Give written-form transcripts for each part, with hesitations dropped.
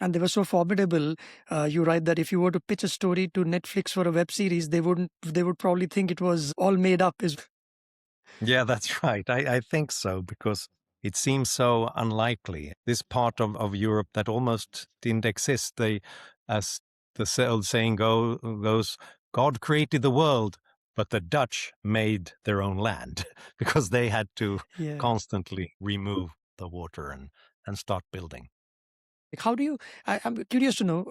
And they were so formidable. You write that if you were to pitch a story to Netflix for a web series, they would probably think it was all made up. Is Yeah, that's right. I think so, because it seems so unlikely. This part of Europe that almost didn't exist. As the old saying goes, God created the world, but the Dutch made their own land because they had to yeah. constantly remove the water and start building. Like, how do you? I'm curious to know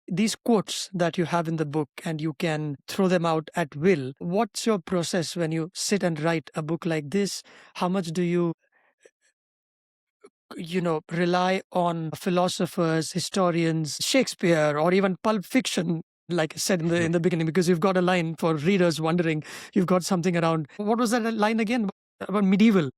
these quotes that you have in the book, and you can throw them out at will. What's your process when you sit and write a book like this? How much do you rely on philosophers, historians, Shakespeare, or even Pulp Fiction? Like I said in the beginning, because you've got a line for readers wondering, you've got something around. What was that line again about medieval?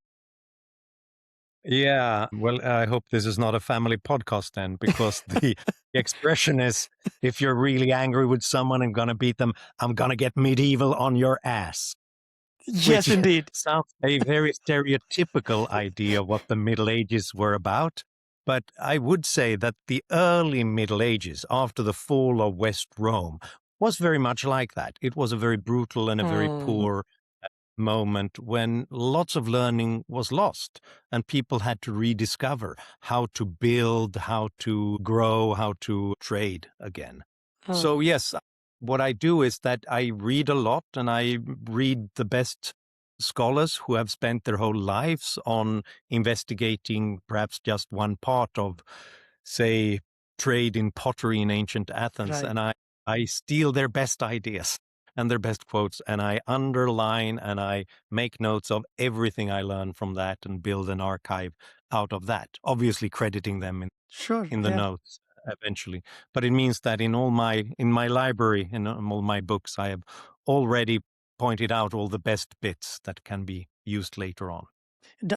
Yeah, well, I hope this is not a family podcast then, because the expression is, if you're really angry with someone and gonna beat them, I'm gonna get medieval on your ass, Yes, which indeed. sounds a very stereotypical idea of what the Middle Ages were about. But I would say that the early Middle Ages, after the fall of West Rome, was very much like that. It was a very brutal and a very Mm, poor moment when lots of learning was lost and people had to rediscover how to build, how to grow, how to trade again. So, mm, yes, what I do is that I read a lot and I read the best scholars who have spent their whole lives on investigating perhaps just one part of, say, trade in pottery in ancient Athens. right. And I steal their best ideas and their best quotes, and I underline and I make notes of everything I learn from that and build an archive out of that, obviously crediting them Sure. in the Yeah. notes eventually. But it means that in my library, in all my books, I have already pointed out all the best bits that can be used later on.